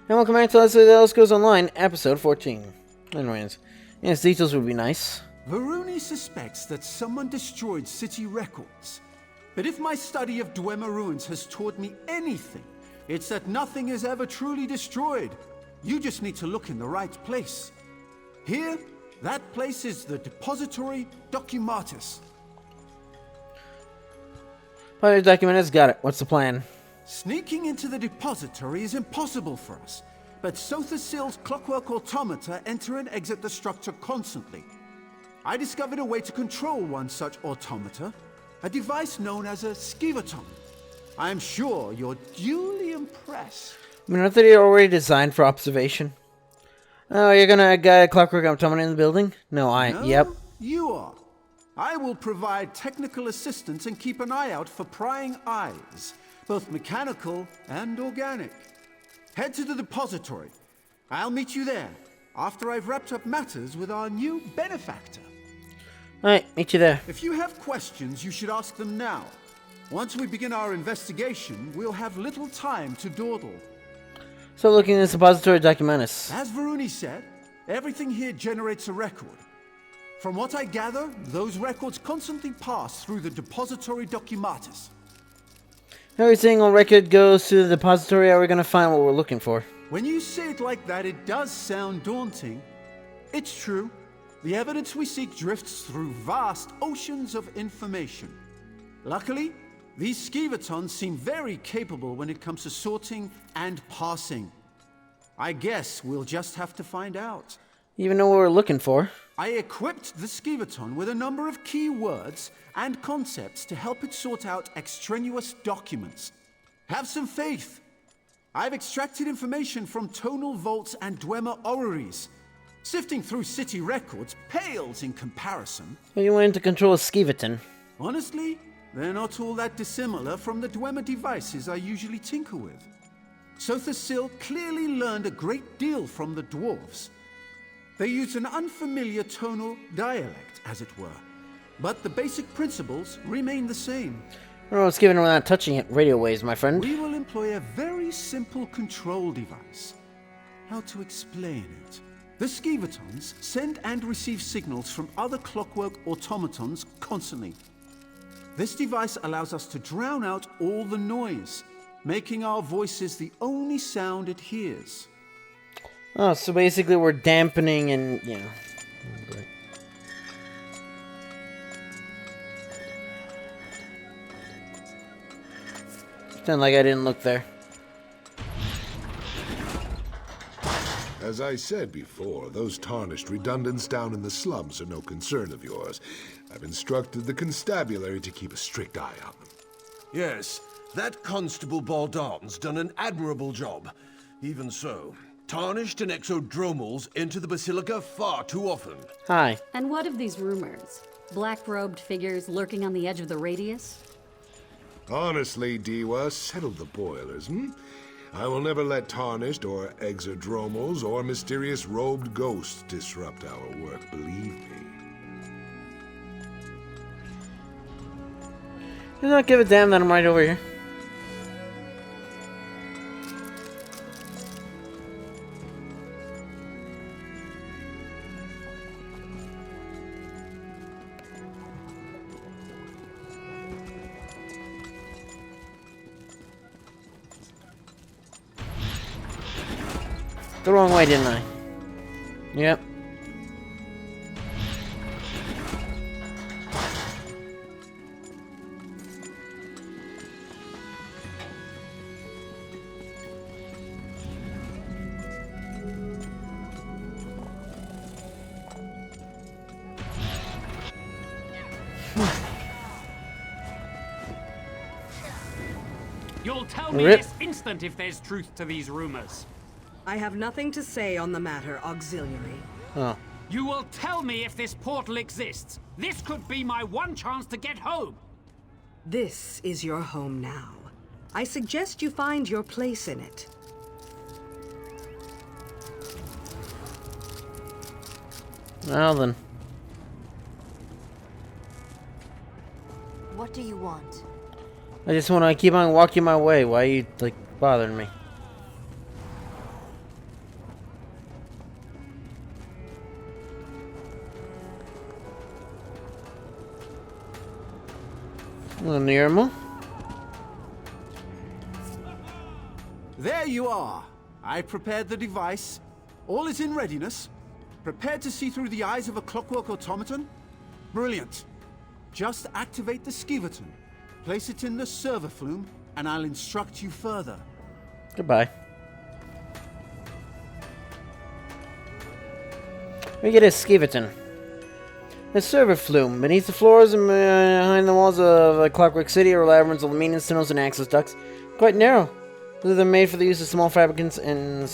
And welcome back to Let's Say The Ellis Goes Online, episode 14. Anyways, yes, details would be nice. Varuni suspects that someone destroyed city records. But if my study of Dwemer ruins has taught me anything, it's that nothing is ever truly destroyed. You just need to look in the right place. Here, that place is the Depository Documatus. Fire documenters, got it. What's the plan? Sneaking into the depository is impossible for us, but Sothasill's clockwork automata enter and exit the structure constantly. I discovered a way to control one such automata, a device known as a skivaton. I am sure you're duly impressed. I mean, aren't they already designed for observation? Oh, you're gonna get a clockwork automata in the building? No, yep. You are. I will provide technical assistance and keep an eye out for prying eyes, both mechanical and organic. Head to the depository. I'll meet you there, after I've wrapped up matters with our new benefactor. Alright, meet you there. If you have questions, you should ask them now. Once we begin our investigation, we'll have little time to dawdle. So looking at this Depository Documentus. As Varuni said, everything here generates a record. From what I gather, those records constantly pass through the Depository Documatus. Every single record goes to the depository. Are we gonna find what we're looking for? When you say it like that, it does sound daunting. It's true. The evidence we seek drifts through vast oceans of information. Luckily, these skivatons seem very capable when it comes to sorting and parsing. I guess we'll just have to find out. You even know what we're looking for? I equipped the skivaton with a number of key words and concepts to help it sort out extraneous documents. Have some faith. I've extracted information from tonal vaults and Dwemer orreries. Sifting through city records pales in comparison. Well, you wanted to control a skivaton. Honestly, they're not all that dissimilar from the Dwemer devices I usually tinker with. Sothasill clearly learned a great deal from the dwarves. They use an unfamiliar tonal dialect, as it were, but the basic principles remain the same. Oh, it's given without touching it. Radio waves, my friend. We will employ a very simple control device. How to explain it? The skivatons send and receive signals from other clockwork automatons constantly. This device allows us to drown out all the noise, making our voices the only sound it hears. Oh, so basically we're dampening and, yeah. Oh, great. Pretend like I didn't look there. As I said before, those tarnished redundants down in the slums are no concern of yours. I've instructed the constabulary to keep a strict eye on them. Yes, that Constable Baldarton's done an admirable job. Even so, tarnished and exodromals enter the Basilica far too often. Hi. And what of these rumors? Black-robed figures lurking on the edge of the radius? Honestly, Diwa, settle the boilers, I will never let tarnished or exodromals or mysterious robed ghosts disrupt our work, believe me. Do not give a damn that I'm right over here. The wrong way, didn't I? Yep. You'll tell me Rip. this instant if there's truth to these rumors. I have nothing to say on the matter, Auxiliary. Oh. You will tell me if this portal exists. This could be my one chance to get home. This is your home now. I suggest you find your place in it. Well then. What do you want? I just want to keep on walking my way. Why are you, like, bothering me? Nirma. There you are. I prepared the device. All is in readiness. Prepared to see through the eyes of a clockwork automaton? Brilliant. Just activate the Skiverton. Place it in the server flume, and I'll instruct you further. Goodbye. We get a Skiverton. A server flume. Beneath the floors and behind the walls of a Clockwork City are labyrinths of maintenance tunnels and access ducts. Quite narrow. They're made for the use of small fabricants and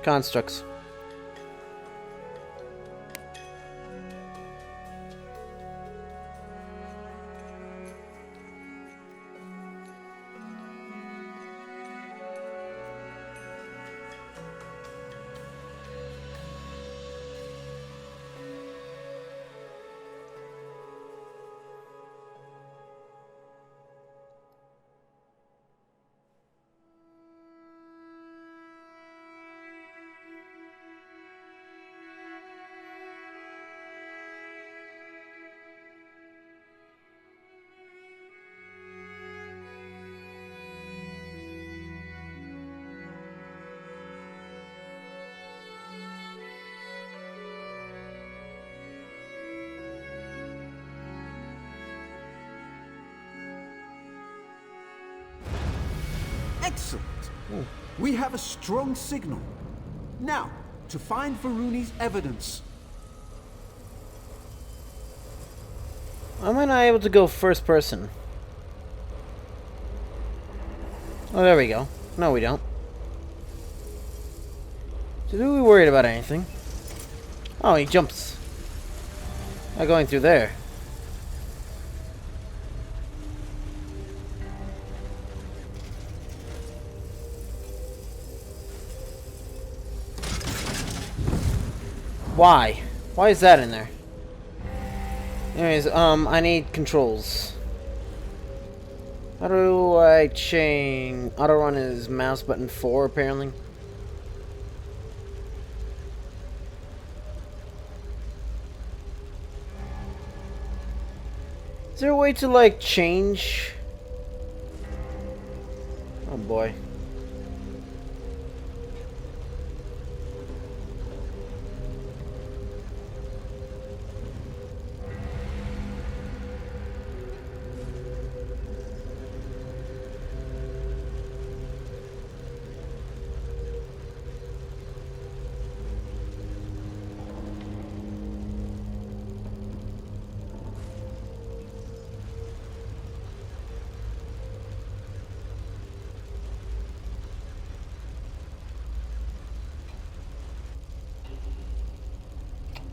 constructs. Excellent. We have a strong signal. Now, to find Varuni's evidence. Why am I not able to go first person? Oh, there we go. No, we don't. So are we worried about anything? Oh, he jumps. Not going through there. Why? Why is that in there? Anyways, I need controls. How do I change? Auto run is mouse button 4, apparently. Is there a way to, like, change? Oh boy.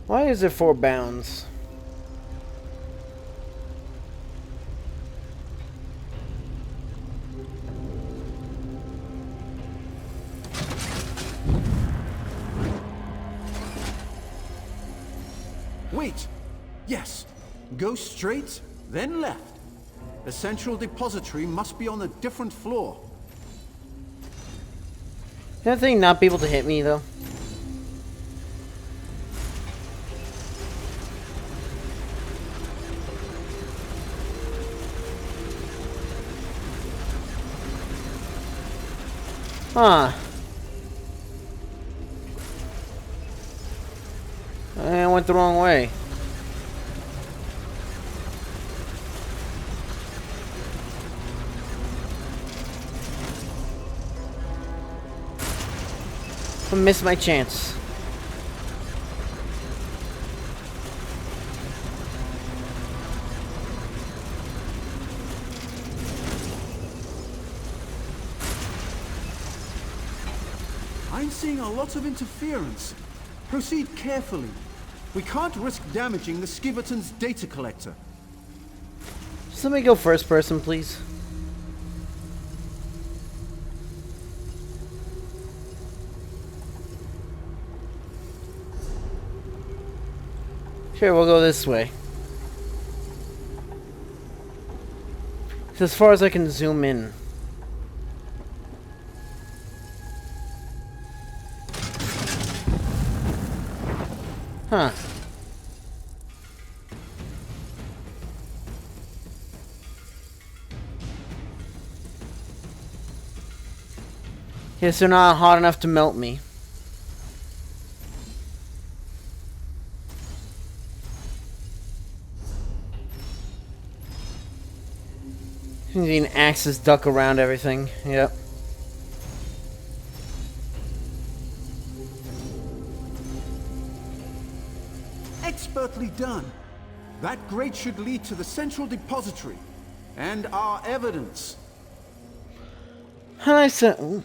Why is there 4 bounds? Wait. Yes. Go straight, then left. The central depository must be on a different floor. Can that thing not be able to hit me, though? Huh. I went the wrong way. I missed my chance. I'm seeing a lot of interference. Proceed carefully. We can't risk damaging the Skiverton's data collector. Just let me go first person, please. Sure, we'll go this way. It's as far as I can zoom in. Huh. Yes, they're not hot enough to melt me. Using axes duck around everything. Yep. Expertly done. That grate should lead to the central depository. And our evidence. I said... Ooh.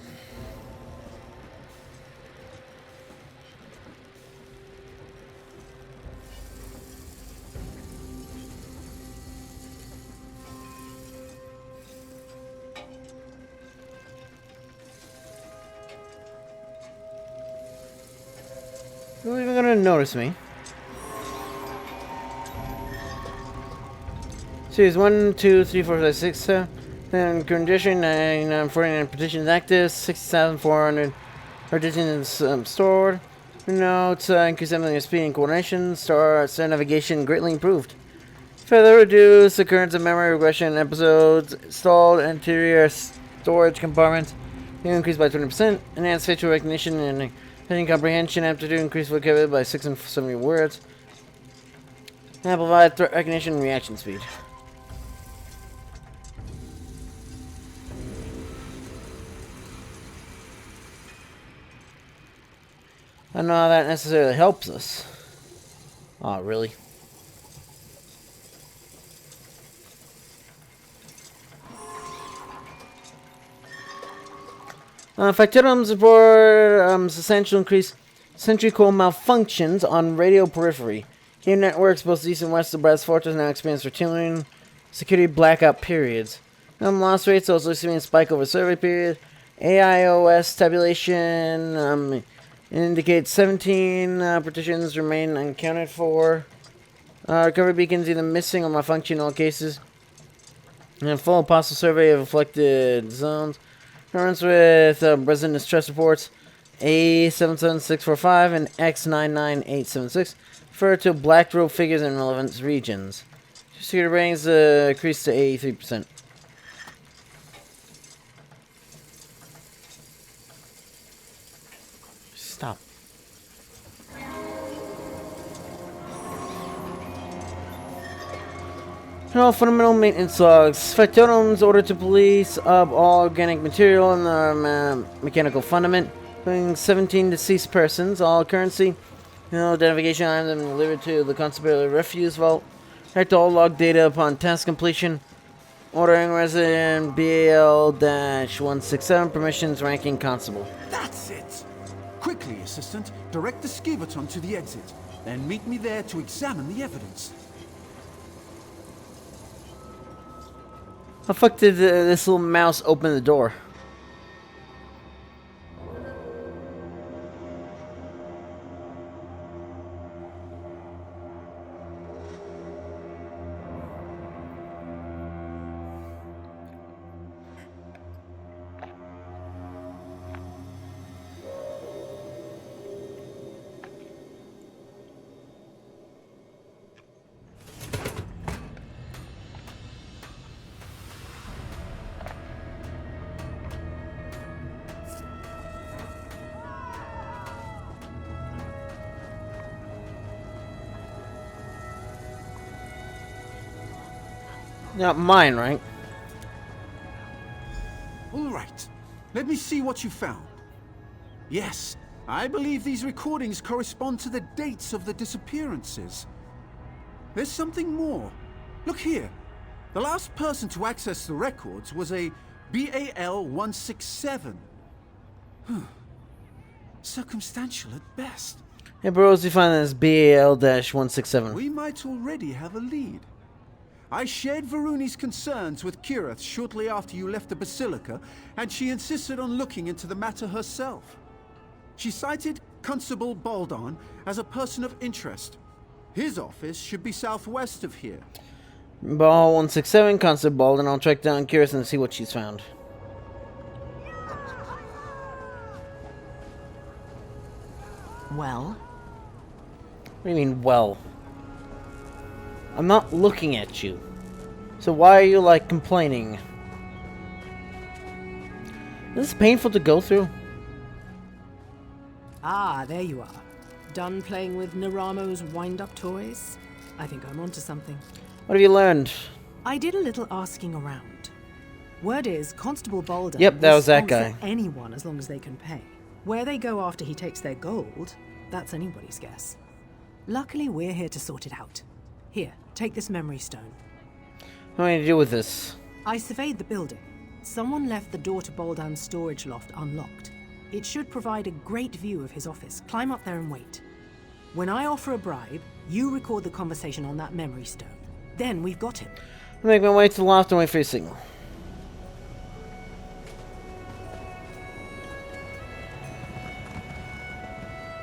Who's even gonna notice me? Series 1, 2, 3, 4, 5, 6, 7. Then condition 49 petitions active, 60,400 partitions stored. Notes increase your speed and coordination. Star navigation greatly improved. Further reduce occurrence of memory regression episodes. Installed interior storage compartments. Increased by 20%. Enhanced facial recognition and heading comprehension. Aptitude increased vocabulary by 670 words. Amplified threat recognition and reaction speed. I don't know how that necessarily helps us. Oh, really? Factorums report substantial increase sentry code malfunctions on radio periphery. Game networks both east and west of Brad's Fortress now experience returning security blackout periods. Loss rates also experiencing spike over survey period. AIOS tabulation indicates 17 partitions remain unaccounted for. Recovery beacons either missing or malfunction in all cases. And a full apostle survey of afflicted zones. Currents with resident distress reports A77645 and X99876 refer to black robe figures in relevant regions. Security ratings increased to 83%. Stop. No fundamental maintenance logs. Factorums ordered to police up all organic material in the mechanical fundament, including 17 deceased persons. All currency, identification items delivered to the constabulary refuse vault. Checked all log data upon task completion. Ordering resident BAL-167 permissions ranking constable. That's it! Quickly, assistant, direct the Skiverton to the exit. Then meet me there to examine the evidence. How the fuck did this little mouse open the door? Not mine, right? All right. Let me see what you found. Yes, I believe these recordings correspond to the dates of the disappearances. There's something more. Look here. The last person to access the records was a BAL-167. Circumstantial at best. Hey, bros, you find this BAL-167. We might already have a lead. I shared Varuni's concerns with Kirith shortly after you left the Basilica, and she insisted on looking into the matter herself. She cited Constable Baldon as a person of interest. His office should be southwest of here. BAL-167, Constable Baldon. I'll track down Kirith and see what she's found. Well? What do you mean, well? I'm not looking at you. So why are you, like, complaining? Is this painful to go through? Ah, there you are. Done playing with Naramo's wind-up toys? I think I'm onto something. What have you learned? I did a little asking around. Word is, Constable Balder Yep, that will was that sponsor guy. anyone as long as they can pay. Where they go after he takes their gold, that's anybody's guess. Luckily, we're here to sort it out. Here, take this memory stone. What am I to do with this? I surveyed the building. Someone left the door to Baldan's storage loft unlocked. It should provide a great view of his office. Climb up there and wait. When I offer a bribe, you record the conversation on that memory stone. Then we've got him. I'll make my way to the loft and wait for your signal.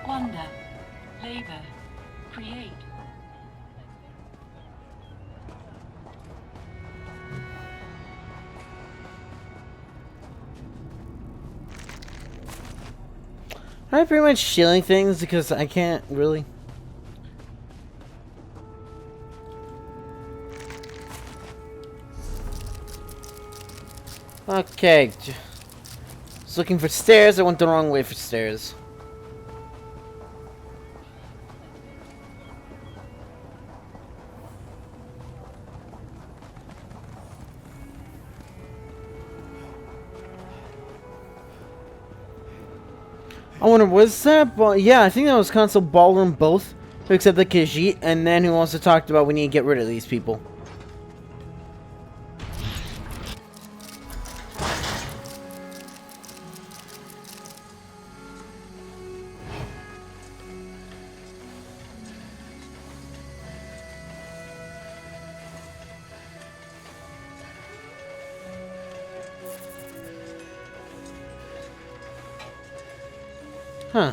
Wonder, labor, create. Am I pretty much stealing things because I can't really? Okay. Just looking for stairs. I went the wrong way for stairs. I wonder, was that? Yeah, I think that was Consul Ballroom both, except the Khajiit, and then who also talked about we need to get rid of these people. Huh.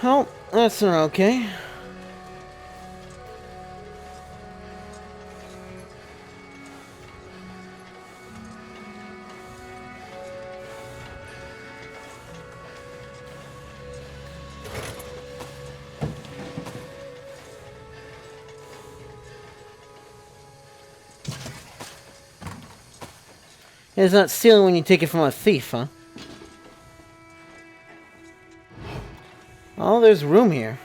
Well, that's not okay. It's not stealing when you take it from a thief, huh? Oh, there's room here.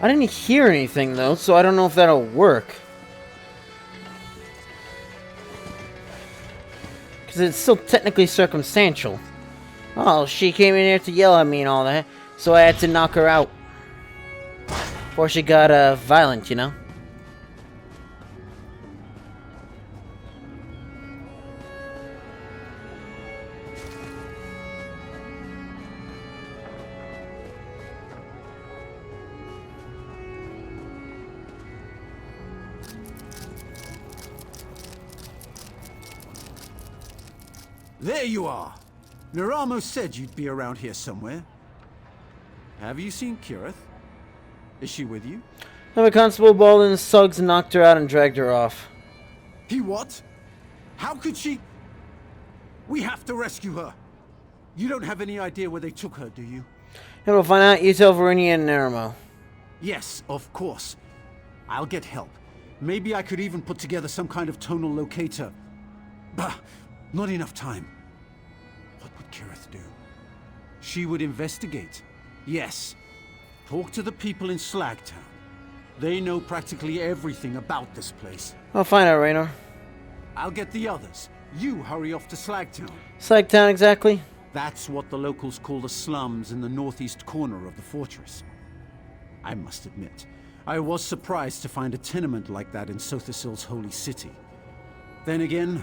I didn't hear anything, though, so I don't know if that'll work. Because it's still technically circumstantial. Oh, she came in here to yell at me and all that, so I had to knock her out. Before she got, violent, you know? There you are! Naramo said you'd be around here somewhere. Have you seen Kirith? Is she with you? No, but Constable Baldwin Suggs knocked her out and dragged her off. He what? How could she? We have to rescue her. You don't have any idea where they took her, do you? And we'll find out. You tell Verinia and Naramo. Yes, of course. I'll get help. Maybe I could even put together some kind of tonal locator. Bah, not enough time. What would Kirith do? She would investigate. Yes. Talk to the people in Slagtown. They know practically everything about this place. I'll find out, Raynor. I'll get the others. You hurry off to Slagtown. Slagtown, exactly? That's what the locals call the slums in the northeast corner of the fortress. I must admit, I was surprised to find a tenement like that in Sothisil's holy city. Then again,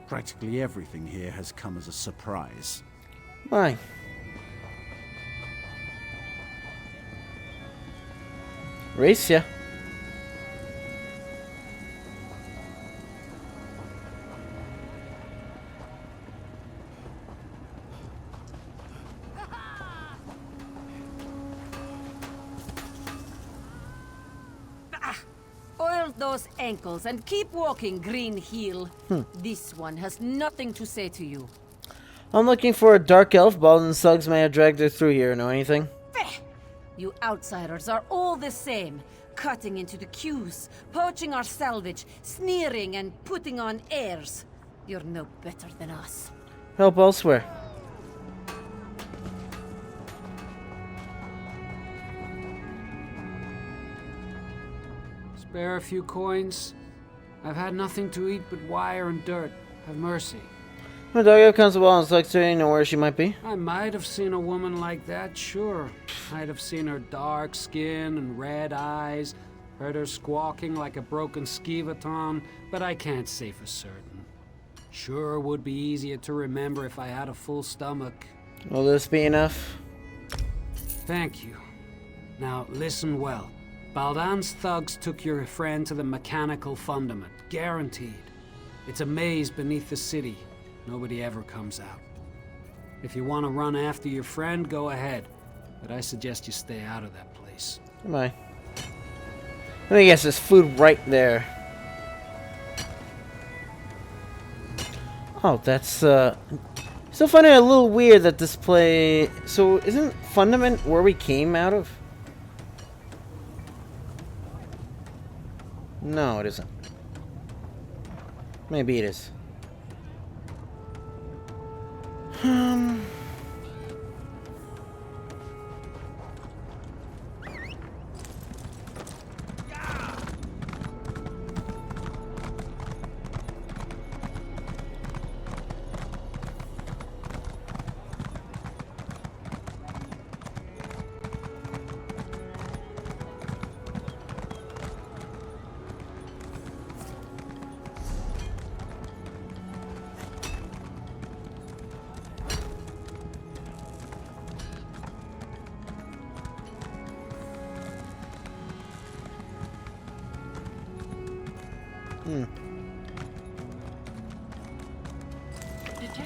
practically everything here has come as a surprise. Why? Race ya. Oil those ankles and keep walking, Green Heel. This one has nothing to say to you. I'm looking for a dark elf. Bald and Suggs may have dragged her through here. Know anything? You outsiders are all the same. Cutting into the queues, poaching our salvage, sneering and putting on airs. You're no better than us. Help elsewhere. Spare a few coins? I've had nothing to eat but wire and dirt. Have mercy. My dark elf constable and Suggs, do you know where she might be? I might have seen a woman like that, sure. I'd have seen her dark skin and red eyes, heard her squawking like a broken skeevaton, but I can't say for certain. Sure would be easier to remember if I had a full stomach. Will this be enough? Thank you. Now, listen well. Baldan's thugs took your friend to the mechanical fundament. Guaranteed. It's a maze beneath the city. Nobody ever comes out. If you want to run after your friend, go ahead. But I suggest you stay out of that place. Am I? Let me guess, there's food right there. Oh, that's, still finding it a little weird that this play... So, isn't Fundament where we came out of? No, it isn't. Maybe it is.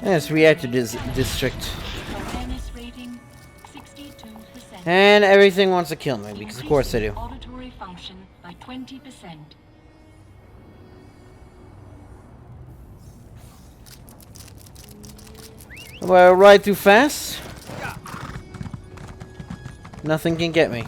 Yes, reactor district. And everything wants to kill me, because of course they do. Auditory function by 20%. If I ride too fast, nothing can get me.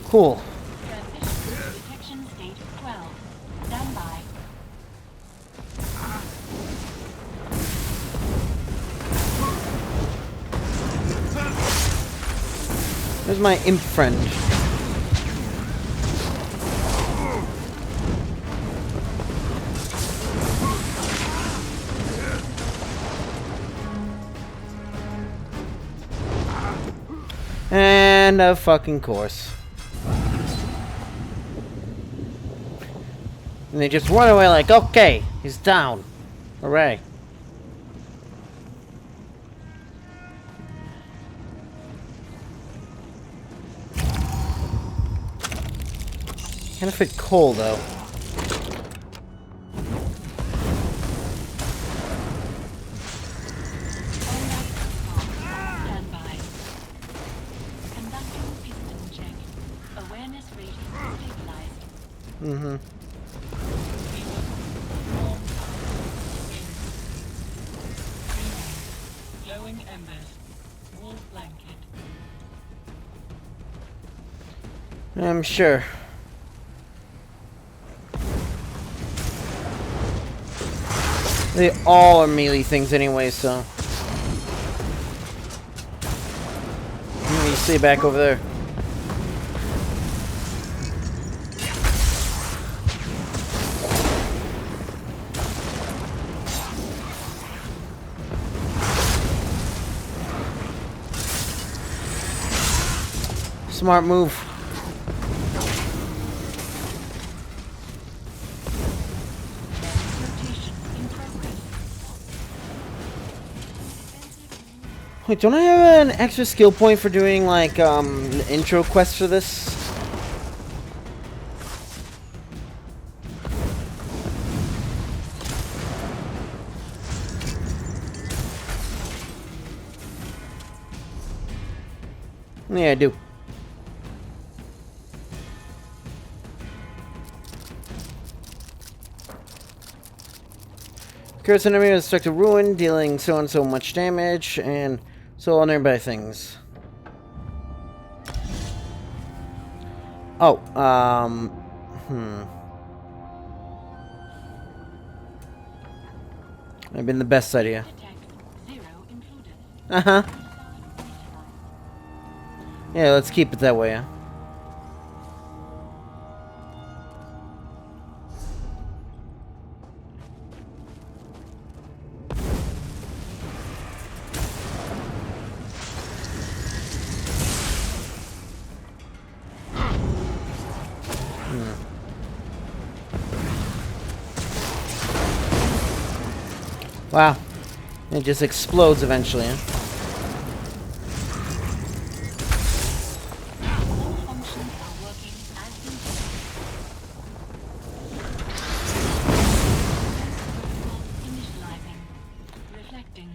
Cool. Detection state 12. Stand by. Where's my imp friend? And of fucking course. And they just run away like, okay, he's down. Hooray. Kind of fit cold though. Stand by. Conducting piston check. Awareness rating stabilized. Mm-hmm. Glowing embers. Wall blanket. I'm sure. They all are melee things anyway, so. Let me stay back over there. Smart move. Rotation in progress. Wait, don't I have an extra skill point for doing like the intro quest for this? Yeah, I do. Curse enemy was struck to ruin, dealing so and so much damage, and so on nearby things. Oh, Might have been the best idea. Uh-huh. Yeah, let's keep it that way, huh? Wow. It just explodes eventually, huh?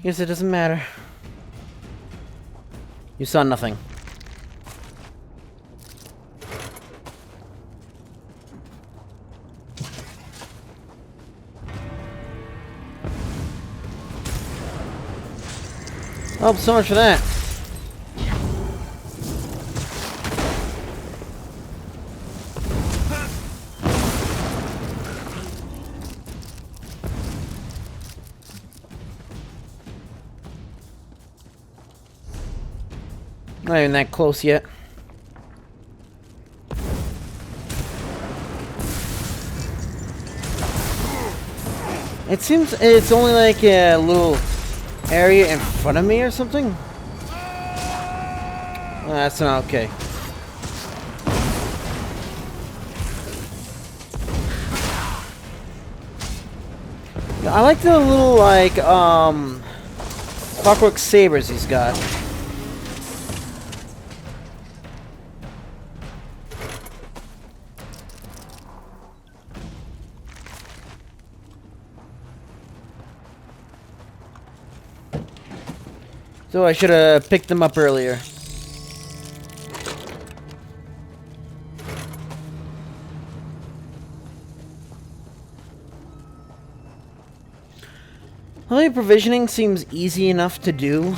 Guess it doesn't matter. You saw nothing. Oh, so much for that. Not even that close yet. It seems it's only like a little area in front of me or something? That's not okay. I like the little, like, clockwork sabers he's got. So I should have picked them up earlier. Well, provisioning seems easy enough to do.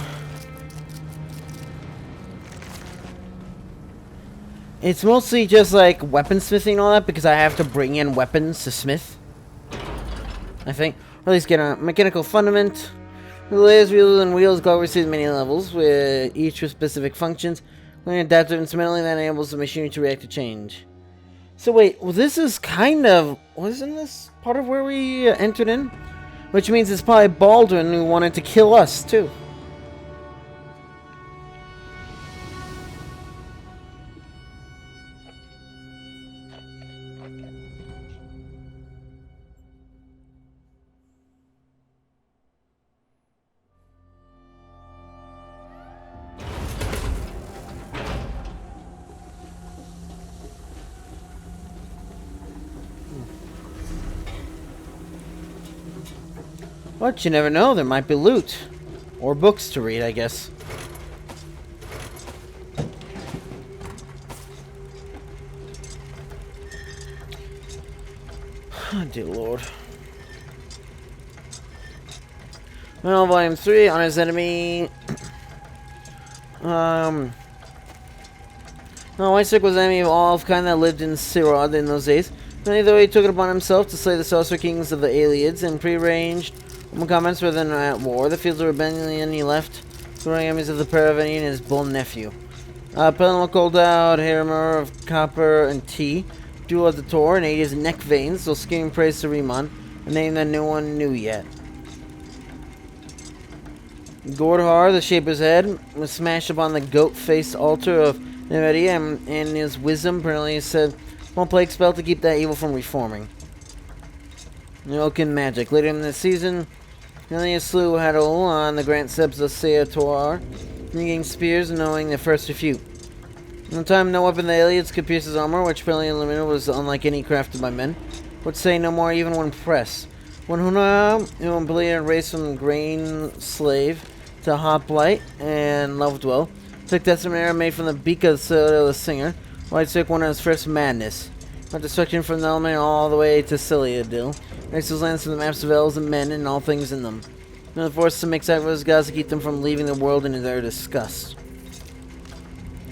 It's mostly just like weaponsmithing and all that because I have to bring in weapons to smith. I think. Or at least get a mechanical fundament. The layers, wheels, and wheels go receive many levels, with each with specific functions. When adaptive instrumentally, that enables the machinery to react to change. So wait, well, this is kind of... Wasn't this part of where we entered in? Which means it's probably Baldwin who wanted to kill us, too. But you never know, there might be loot. Or books to read, I guess. Oh, dear Lord. Well, Volume 3, Honor's Enemy. No, Whitestick was the enemy of all of kind that lived in Sirod in those days. Many though he took it upon himself to slay the sorcerer kings of the Aliads and prearranged comments rather than at war. The fields of rebellion he left, growing enemies of the Paravani and his bull nephew. Pelin called out Harimer of copper and tea, duel at the Tor, and ate his neck veins, while screaming praise to Riemann, a name that no one knew yet. Gordhar, the Shaper's head, was smashed upon the goat-faced altar of Nemeria, and his wisdom apparently said one plague spell to keep that evil from reforming. Oaken magic. Later in the season, Nelia slew Hadol on the Grand Steps of Seator, needing spears and knowing the first refute. In the time, no weapon the Aliads could pierce his armor, which apparently illuminated was unlike any crafted by men. Would say no more even when pressed. When Huna, who completed a race from grain slave to hoplite and loved well, Took that arrow made from the beak of the singer. White took one of his first madness. Brought destruction from the element all the way to Ciliadil. Erased those lands from the maps of elves and men and all things in them. And forced to make sacrifices of gods to keep them from leaving the world in their disgust.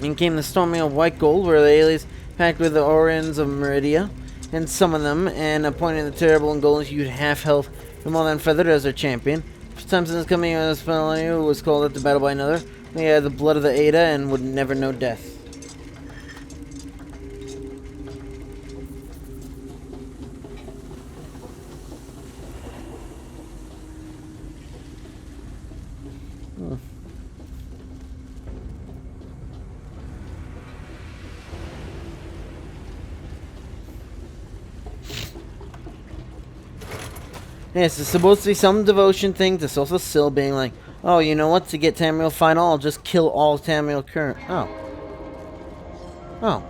In came the storming of white gold, where the aliens packed with the Orions of Meridia, and summoned them, and appointed the terrible and golden hued half-health from all unfeathered as their champion. For time since coming of this felony who was called up to battle by another, they had the blood of the Ada and would never know death. Yes, it's supposed to be some devotion thing to social Syl being like, oh, you know what, to get Tamriel final, I'll just kill all Tamriel current. Oh. Oh.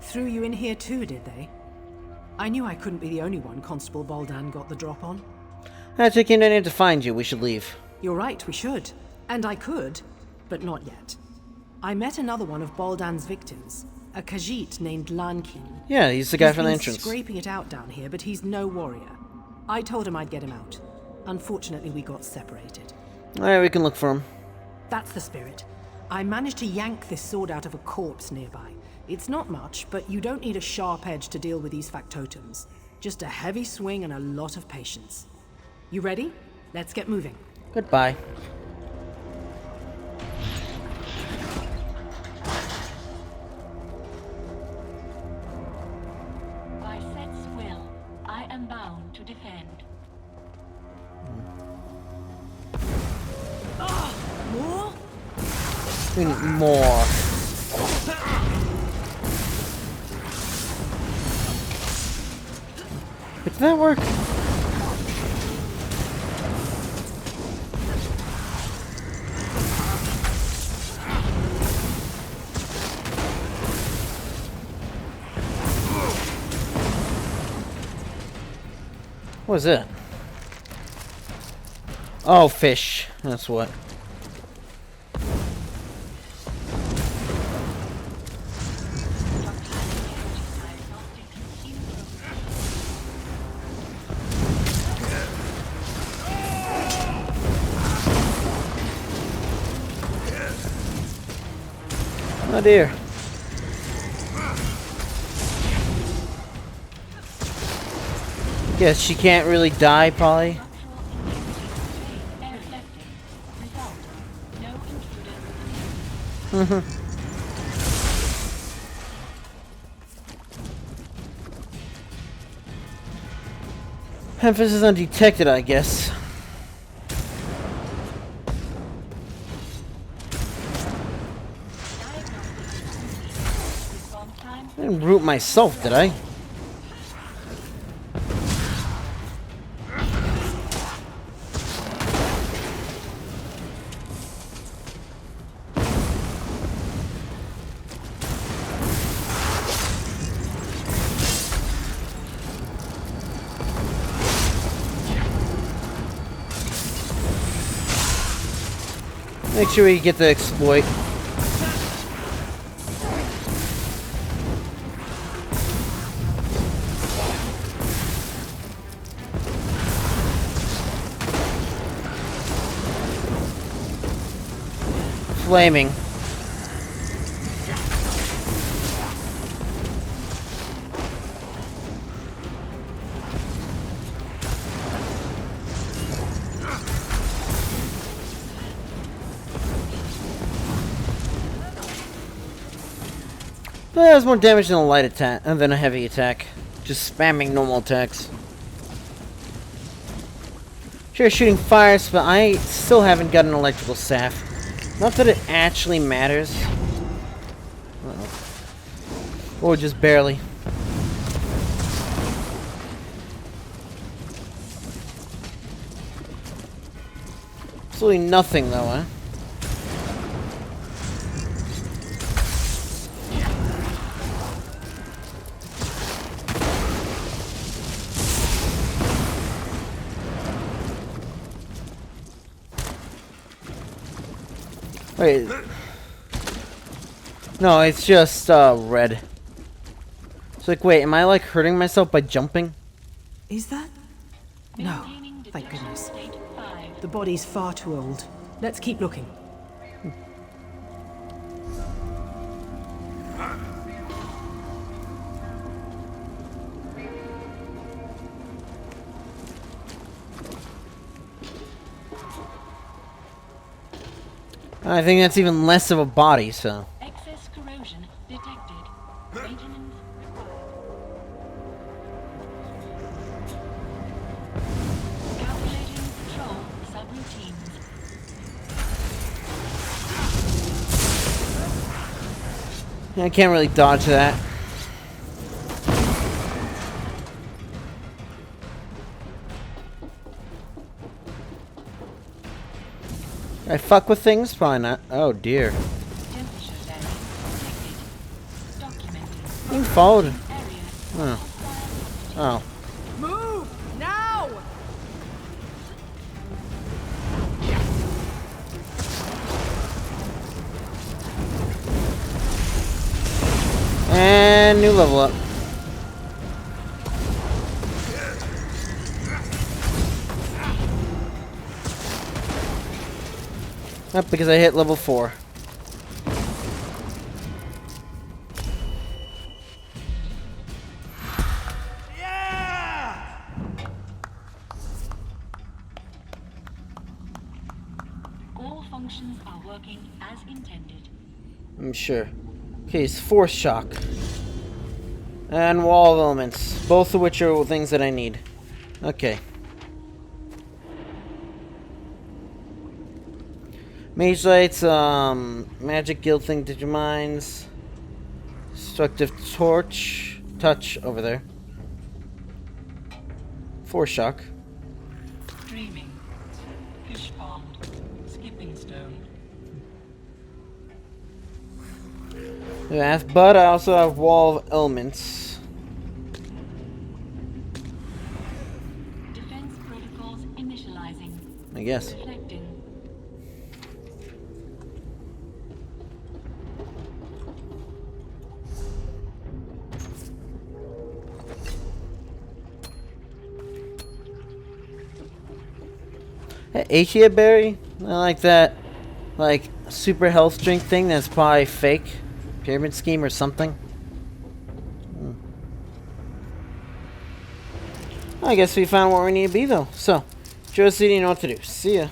Threw you in here too, did they? I knew I couldn't be the only one Constable Baldan got the drop on. I took him down here to find you. We should leave. You're right, we should. And I could, but not yet. I met another one of Baldan's victims, a Khajiit named Lankin. Yeah, he's the guy from the He's entrance. been scraping it out down here, but he's no warrior. I told him I'd get him out. Unfortunately, we got separated. Alright, we can look for him. That's the spirit. I managed to yank this sword out of a corpse nearby. It's not much, but you don't need a sharp edge to deal with these factotums. Just a heavy swing and a lot of patience. You ready? Let's get moving. Goodbye. By Set's will, I am bound to defend. More? We need more. Did that work? What is it? Oh, fish. That's what. Oh dear. Guess she can't really die, probably. Emphasis on detected, I guess. I didn't root myself, did I? Make sure we get the exploit. Flaming. That has more damage than a light attack, than a heavy attack. Just spamming normal attacks. Sure, shooting fires, but I still haven't got an electrical staff. Not that it actually matters. Or just barely. Absolutely nothing, though, huh? Wait. No, it's just red. It's like, wait, am I like hurting myself by jumping? Is that? No. Thank goodness. The body's far too old. Let's keep looking. I think that's even less of a body, so. Excess corrosion detected. Maintenance required. Calculating patrol subroutines. I can't really dodge that. I fuck with things? Probably not. Oh dear. Temperature level detected. Documented. Being followed. Area. Oh. Oh. Move! Now! And new level up. Up because I hit level 4. All functions are working as intended. I'm sure. Okay, it's force shock. And wall of elements. Both of which are things that I need. Okay. Mage lights, magic guild thing, digimines. Destructive torch. Touch over there. Force shock. Dreaming. Fish pond. Skipping stone. Yeah, but I also have wall of elements. Defense protocols initializing. I guess. Reflecting. Achia berry? I like that. Like, super health drink thing that's probably fake. Pyramid scheme or something. I guess we found where we need to be, though. So, Joe City, you know what to do. See ya.